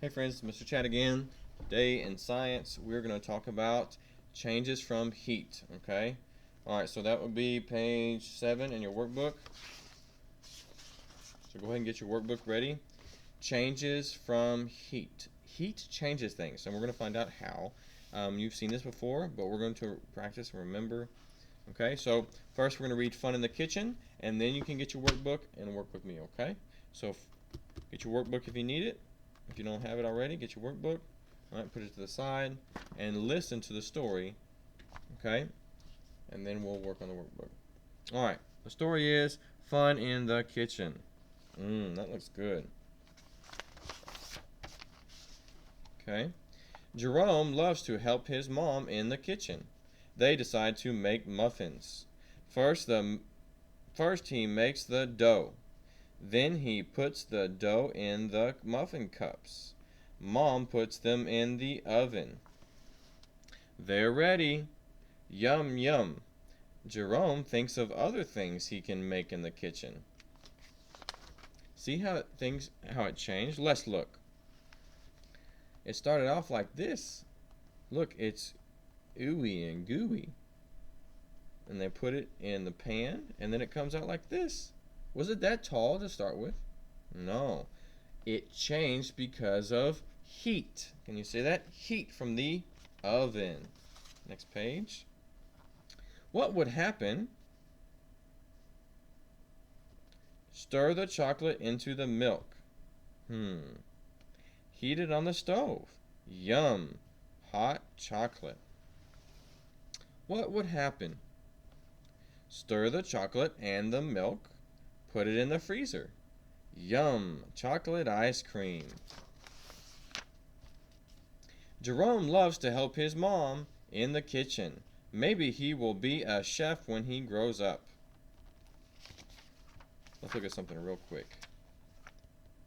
Hey friends, Mr. Chad again. Today in science, we're going to talk about changes from heat, okay? Alright, so that would be page 7 in your workbook. So go ahead and get your workbook ready. Changes from heat. Heat changes things, and we're going to find out how. You've seen this before, but we're going to practice and remember. Okay, so first we're going to read Fun in the Kitchen, and then you can get your workbook and work with me, okay? So get your workbook if you need it. If you don't have it already, get your workbook. All right, put it to the side and listen to the story, okay? And then we'll work on the workbook. All right, the story is Fun in the Kitchen. That looks good. Okay. Jerome loves to help his mom in the kitchen. They decide to make muffins. First he makes the dough. Then he puts the dough in the muffin cups. Mom puts them in the oven. They're ready. Yum, yum. Jerome thinks of other things he can make in the kitchen. See how it changed? Let's look. It started off like this. Look, it's ooey and gooey. And they put it in the pan, and then it comes out like this. Was it that tall to start with? No. It changed because of heat. Can you say that? Heat from the oven. Next page. What would happen? Stir the chocolate into the milk. Heat it on the stove. Yum. Hot chocolate. What would happen? Stir the chocolate and the milk. Put it in the freezer. Yum. Chocolate ice cream. Jerome loves to help his mom in the kitchen. Maybe he will be a chef when he grows up. Let's look at something real quick.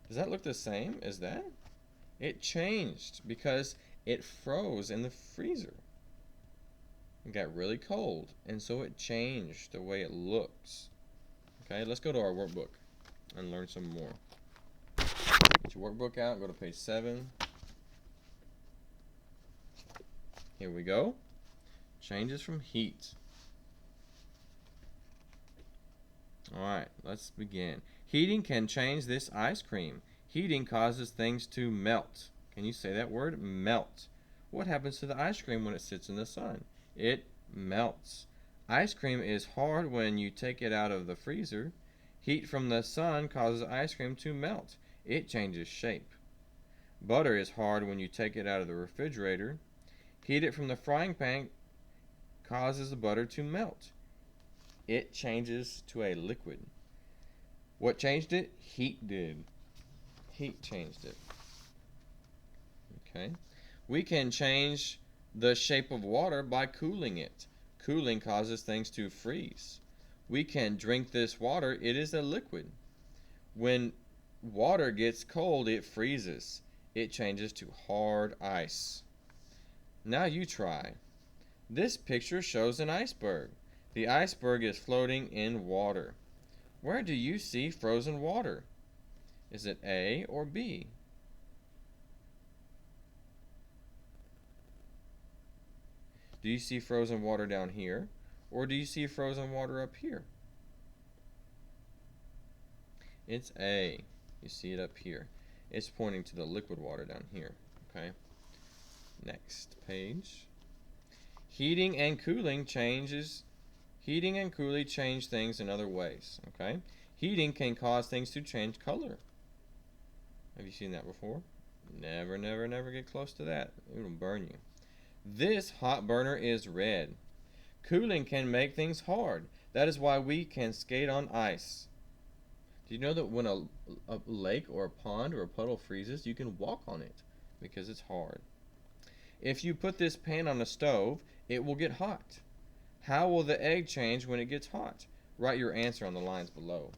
Does that look the same as that? It changed because it froze in the freezer. It got really cold, and so it changed the way it looks. Okay, let's go to our workbook and learn some more. Get your workbook out, go to page 7. Here we go. Changes from heat. Alright, let's begin. Heating can change this ice cream. Heating causes things to melt. Can you say that word? Melt. What happens to the ice cream when it sits in the sun? It melts. Ice cream is hard when you take it out of the freezer. Heat from the sun causes ice cream to melt. It changes shape. Butter is hard when you take it out of the refrigerator. Heat it from the frying pan causes the butter to melt. It changes to a liquid. What changed it? Heat did. Heat changed it. Okay. We can change the shape of water by cooling it. Cooling causes things to freeze. We can drink this water. It is a liquid. When water gets cold, it freezes. It changes to hard ice. Now you try. This picture shows an iceberg. The iceberg is floating in water. Where do you see frozen water? Is it A or B? Do you see frozen water down here, or do you see frozen water up here? It's A. You see it up here. It's pointing to the liquid water down here. Okay. Next page. Heating and cooling change things in other ways. Okay. Heating can cause things to change color. Have you seen that before? Never, never, never get close to that. It'll burn you. This hot burner is red. Cooling can make things hard. That is why we can skate on ice. Do you know that when a lake or a pond or a puddle freezes, you can walk on it because it's hard? If you put this pan on a stove, it will get hot. How will the egg change when it gets hot? Write your answer on the lines below.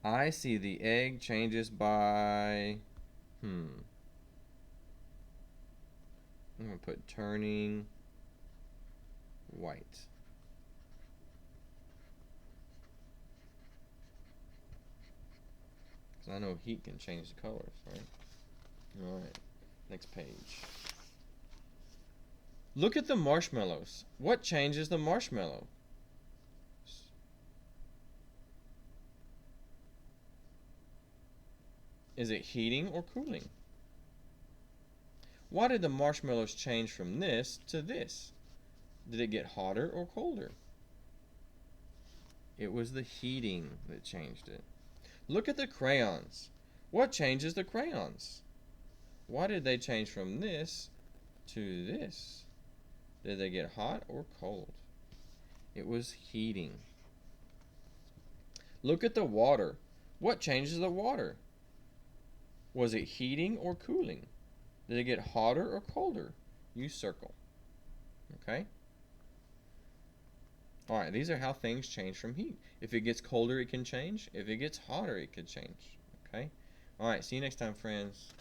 I see the egg changes by, I'm going to put turning white. Because I know heat can change the colors, right? All right, next page. Look at the marshmallows. What changes the marshmallow? Is it heating or cooling? Why did the marshmallows change from this to this? Did it get hotter or colder? It was the heating that changed it. Look at the crayons. What changes the crayons? Why did they change from this to this? Did they get hot or cold? It was heating. Look at the water. What changes the water? Was it heating or cooling? Did it get hotter or colder? You circle. Okay? Alright, these are how things change from heat. If it gets colder, it can change. If it gets hotter, it could change. Okay? Alright, see you next time, friends.